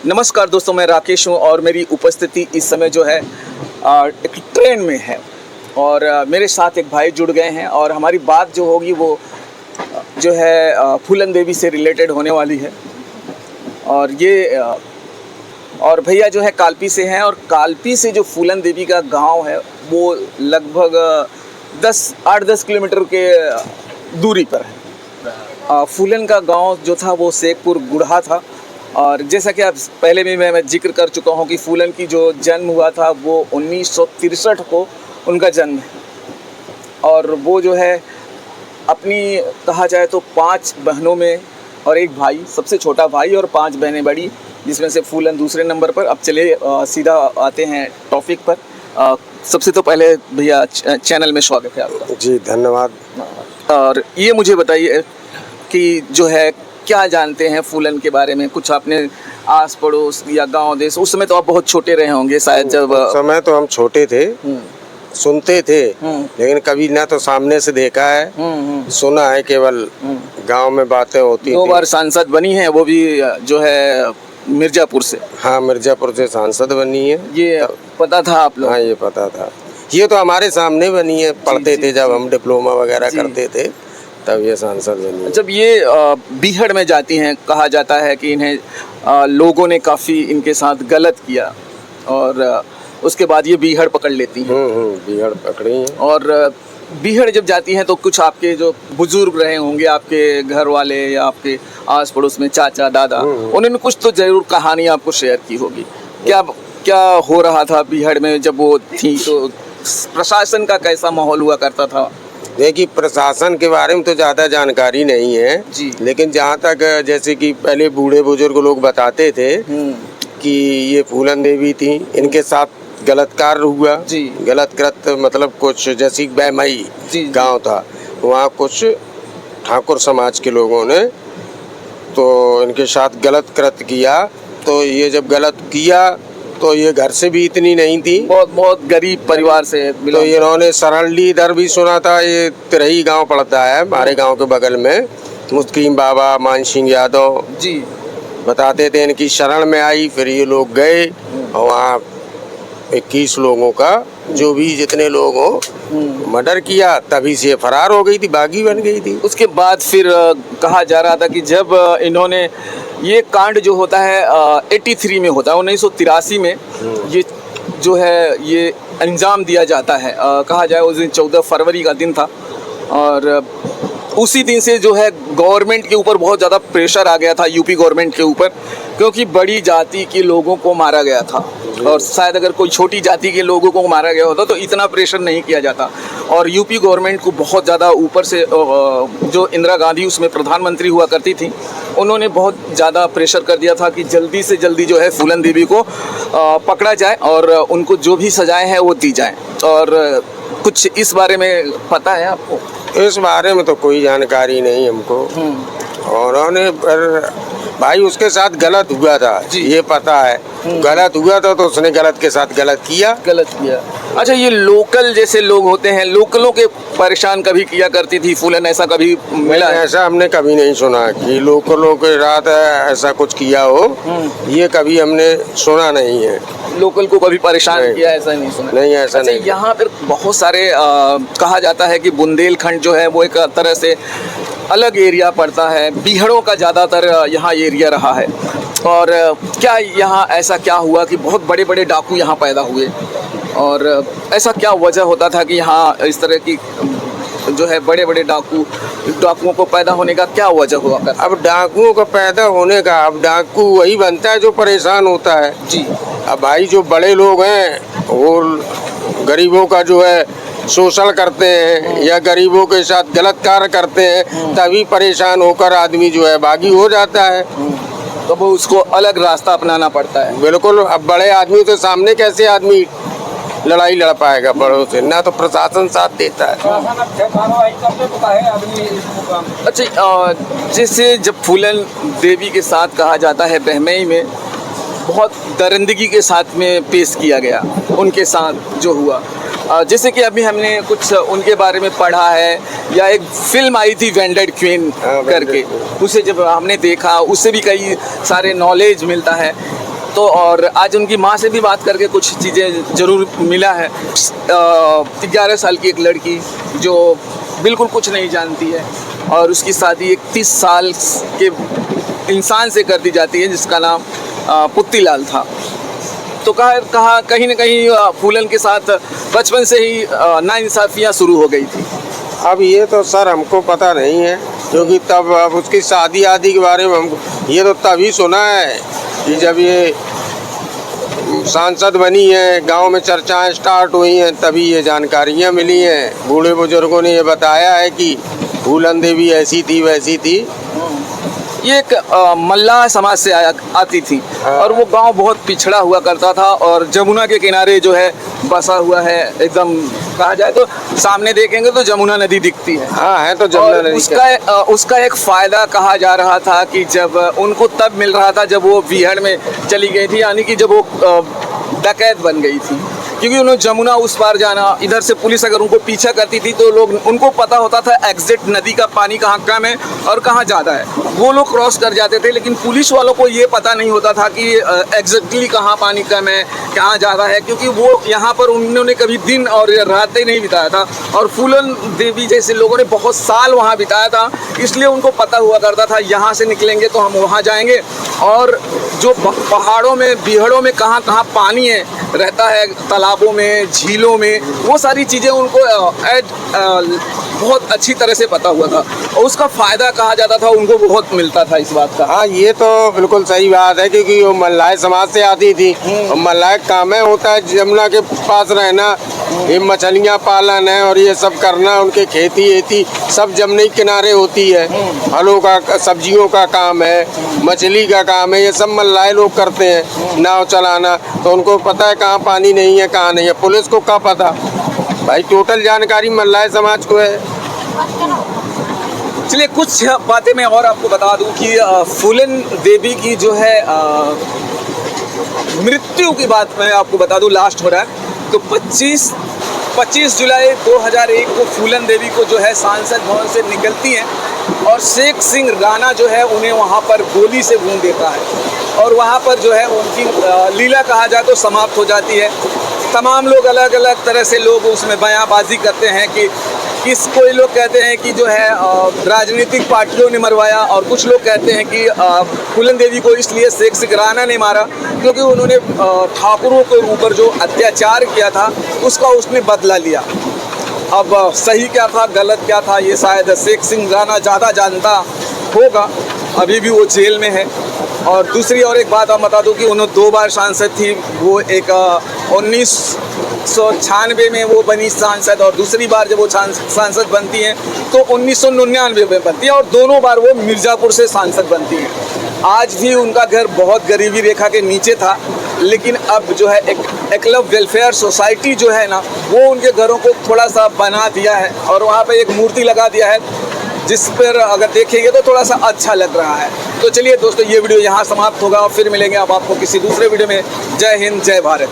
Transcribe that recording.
नमस्कार दोस्तों, मैं राकेश हूँ और मेरी उपस्थिति इस समय जो है एक ट्रेन में है और मेरे साथ एक भाई जुड़ गए हैं और हमारी बात जो होगी वो जो है फूलन देवी से रिलेटेड होने वाली है। और ये और भैया जो है कालपी से हैं और कालपी से जो फूलन देवी का गांव है वो लगभग 8-10 किलोमीटर के दूरी पर है। फूलन का गांव जो था वो शेखपुर गुढ़ा था और जैसा कि आप पहले भी मैं जिक्र कर चुका हूं कि फूलन की जो जन्म हुआ था वो 1963 को उनका जन्म है। और वो जो है अपनी कहा जाए तो 5 बहनों में और एक भाई, सबसे छोटा भाई, और 5 बहनें बड़ी, जिसमें से फूलन दूसरे नंबर पर। अब चले सीधा आते हैं टॉपिक पर। सबसे तो पहले भैया चैनल में स्वागत है आपका। जी धन्यवाद। और ये मुझे बताइए कि जो है क्या जानते हैं फूलन के बारे में, कुछ आपने आस पड़ोस या गांव देश, उस समय तो आप बहुत छोटे रहे होंगे शायद जब। उस समय तो हम छोटे थे, सुनते थे, लेकिन कभी ना तो सामने से देखा है, सुना है, केवल गांव में बातें होती थी। 2 बार सांसद बनी है, वो भी जो है मिर्जापुर से। हाँ, मिर्जापुर से सांसद बनी है। ये पता था आप लोग? हाँ, ये पता था। ये तो हमारे सामने बनी है, पढ़ते थे जब हम डिप्लोमा वगैरह करते थे, तब ये सांसद बनी है। जब ये बीहड़ में जाती हैं, कहा जाता है कि इन्हें लोगों ने काफ़ी इनके साथ गलत किया और उसके बाद ये बीहड़ पकड़ लेती हैं। बीहड़ पकड़ी हैं। और बीहड़ जब जाती हैं तो कुछ आपके जो बुजुर्ग रहे होंगे, आपके घर वाले या आपके आस पड़ोस में चाचा दादा, उन्होंने कुछ तो जरूर कहानी आपको शेयर की होगी। क्या हो रहा था बीहड़ में जब वो थी? तो प्रशासन का कैसा माहौल हुआ करता था? देखिए, प्रशासन के बारे में तो ज़्यादा जानकारी नहीं है जी, लेकिन जहाँ तक जैसे कि पहले बूढ़े बुजुर्ग लोग बताते थे कि ये फूलन देवी थी, इनके साथ गलत कार्य हुआ जी। गलत कृत्य मतलब कुछ, जैसे बैमई गांव था, वहाँ कुछ ठाकुर समाज के लोगों ने तो इनके साथ गलत कृत्य किया। तो ये जब गलत किया तो ये घर से भी इतनी नहीं थी, बहुत गरीब परिवार से, तो इन्होंने सरली इधर भी सुना था। ये तिरही गांव पड़ता है हमारे गांव के बगल में। मुस्किन बाबा, मान सिंह यादव जी बताते थे, इनकी शरण में आई। फिर ये लोग गए और वहाँ 21 लोगों का, जो भी जितने लोग हो, मर्डर किया। तभी से फरार हो गई थी, बागी बन गई थी। उसके बाद फिर कहा जा रहा था कि जब इन्होंने ये कांड जो होता है 83 में होता है, 1983 में ये जो है ये अंजाम दिया जाता है। कहा जाए उस दिन 14 फरवरी का दिन था और उसी दिन से जो है गवर्नमेंट के ऊपर बहुत ज़्यादा प्रेशर आ गया था, यूपी गवर्नमेंट के ऊपर, क्योंकि बड़ी जाति के लोगों को मारा गया था और शायद अगर कोई छोटी जाति के लोगों को मारा गया होता तो इतना प्रेशर नहीं किया जाता। और यूपी गवर्नमेंट को बहुत ज़्यादा ऊपर से जो इंदिरा गांधी उसमें प्रधानमंत्री हुआ करती थी, उन्होंने बहुत ज़्यादा प्रेशर कर दिया था कि जल्दी से जल्दी जो है फूलन देवी को पकड़ा जाए और उनको जो भी सजाएं हैं वो दी जाए। और कुछ इस बारे में पता है आपको? इस बारे में तो कोई जानकारी नहीं हमको। और उन्होंने भाई उसके साथ गलत हुआ था, ये पता है। गलत हुआ था तो उसने गलत के साथ गलत किया। अच्छा, ये लोकल जैसे लोग होते हैं, लोकलों के परेशान कभी किया करती थी फूलन, ऐसा कभी मिला है? ऐसा हमने कभी नहीं सुना कि लोकलों के रात ऐसा कुछ किया हो, ये कभी हमने सुना नहीं है। लोकल को कभी परेशान किया ऐसा नहीं सुना? नहीं, ऐसा नहीं। यहाँ पर बहुत सारे कहा जाता है कि बुंदेलखंड जो है वो एक तरह से अलग एरिया पड़ता है, बीहड़ों का ज़्यादातर यहाँ एरिया रहा है। और क्या यहाँ ऐसा क्या हुआ कि बहुत बड़े बड़े डाकू यहाँ पैदा हुए, और ऐसा क्या वजह होता था कि यहाँ इस तरह की जो है बड़े बड़े डाकुओं को पैदा होने का क्या वजह हुआ? अब डाकुओं का पैदा होने का, अब डाकू वही बनता है जो परेशान होता है जी। अब भाई जो बड़े लोग हैं वो गरीबों का जो है शोषण करते हैं या गरीबों के साथ गलत कार्य करते हैं, तभी परेशान होकर आदमी जो है बागी हो जाता है। तो वो उसको अलग रास्ता अपनाना पड़ता है। बिल्कुल। अब बड़े आदमी के सामने कैसे आदमी लड़ाई लड़ पाएगा बड़ों से? ना तो प्रशासन साथ देता है। अच्छा, जैसे जब फूलन देवी के साथ कहा जाता है बहमई में बहुत दरिंदगी के साथ में पेश किया गया, उनके साथ जो हुआ, जैसे कि अभी हमने कुछ उनके बारे में पढ़ा है, या एक फिल्म आई थी वेंडेड क्वीन करके, उसे जब हमने देखा उससे भी कई सारे नॉलेज मिलता है। तो और आज उनकी माँ से भी बात करके कुछ चीज़ें ज़रूर मिला है। 11 साल की एक लड़की जो बिल्कुल कुछ नहीं जानती है और उसकी शादी 31 साल के इंसान से कर दी जाती है जिसका नाम पुत्तीलाल था। तो कहा कहीं ना कहीं फूलन के साथ बचपन से ही नाइंसाफ़ियाँ शुरू हो गई थी। अब ये तो सर हमको पता नहीं है, क्योंकि तब अब उसकी शादी आदि के बारे में हमको ये तो तभी सुना है कि जब ये सांसद बनी है, गांव में चर्चाएं स्टार्ट हुई हैं, तभी ये जानकारियां मिली हैं। बूढ़े बुजुर्गों ने ये बताया है कि फूलन देवी ऐसी थी वैसी थी। ये एक मल्लाह समाज से आती थी और वो गांव बहुत पिछड़ा हुआ करता था और जमुना के किनारे जो है बसा हुआ है। एकदम कहा जाए तो सामने देखेंगे तो जमुना नदी दिखती है। हाँ है तो जमुना नदी। उसका एक फ़ायदा कहा जा रहा था कि जब उनको तब मिल रहा था जब वो बीहड़ में चली गई थी, यानी कि जब वो डकैत बन गई थी, क्योंकि उन्होंने जमुना उस पार जाना, इधर से पुलिस अगर उनको पीछा करती थी तो लोग उनको पता होता था एग्जैक्ट नदी का पानी कहाँ कम है और कहाँ ज़्यादा है, वो लोग क्रॉस कर जाते थे। लेकिन पुलिस वालों को ये पता नहीं होता था कि एग्जैक्टली कहाँ पानी कम है कहाँ ज़्यादा है, क्योंकि वो यहाँ पर उन्होंने कभी दिन और रातें नहीं बिताया था और फूलन देवी जैसे लोगों ने बहुत साल वहाँ बिताया था, इसलिए उनको पता हुआ करता था यहाँ से निकलेंगे तो हम वहाँ जाएंगे और जो पहाड़ों में बीहड़ों में कहाँ कहाँ पानी है रहता है, तालाबों में झीलों में, वो सारी चीज़ें उनको बहुत अच्छी तरह से पता हुआ था और उसका फ़ायदा कहा जाता था उनको बहुत मिलता था इस बात का। हाँ ये तो बिल्कुल सही बात है, क्योंकि वो मल्लाह समाज से आती थी और मल्लाह काम है होता है जमुना के पास रहना, ये मछलियाँ पालन है और ये सब करना, उनके खेती सब जमुना के किनारे होती है। फलों का सब्जियों का काम है, मछली का काम है, ये सब मल्लाह लोग करते हैं, नाव चलाना। तो उनको पता है कहाँ पानी नहीं है कहाँ नहीं है, पुलिस को क्या पता भाई, टोटल जानकारी मल्लाह समाज को है। चलिए कुछ बातें मैं और आपको बता दूं कि फूलन देवी की जो है मृत्यु की बात मैं आपको बता दूं, लास्ट हो रहा है तो 25 जुलाई 2001 को फूलन देवी को जो है सांसद भवन से निकलती हैं और शेख सिंह राणा जो है उन्हें वहाँ पर गोली से भून देता है और वहाँ पर जो है उनकी लीला कहा जाए तो समाप्त हो जाती है। तमाम लोग अलग अलग तरह से लोग उसमें बयानबाजी करते हैं कि कोई लोग कहते हैं कि जो है राजनीतिक पार्टियों ने मरवाया और कुछ लोग कहते हैं कि फूलन देवी को इसलिए शेख सिंह राणा ने मारा क्योंकि उन्होंने ठाकुरों के ऊपर जो अत्याचार किया था उसका उसने बदला लिया। अब सही क्या था गलत क्या था ये शायद शेख सिंह राणा ज़्यादा जानता होगा, अभी भी वो जेल में है। और दूसरी और एक बात आप बता दूं कि उन्होंने 2 बार सांसद थी, वो एक 1996 में वो बनी सांसद और दूसरी बार जब वो सांसद बनती हैं तो 1999 में बनती है और दोनों बार वो मिर्ज़ापुर से सांसद बनती हैं। आज भी उनका घर बहुत गरीबी रेखा के नीचे था, लेकिन अब जो है एकलव्य वेलफेयर सोसाइटी जो है ना वो उनके घरों को थोड़ा सा बना दिया है और वहाँ पे एक मूर्ति लगा दिया है जिस पर अगर देखेंगे तो थोड़ा सा अच्छा लग रहा है। तो चलिए दोस्तों ये वीडियो यहाँ समाप्त होगा और फिर मिलेंगे अब आपको किसी दूसरे वीडियो में। जय हिंद जय भारत।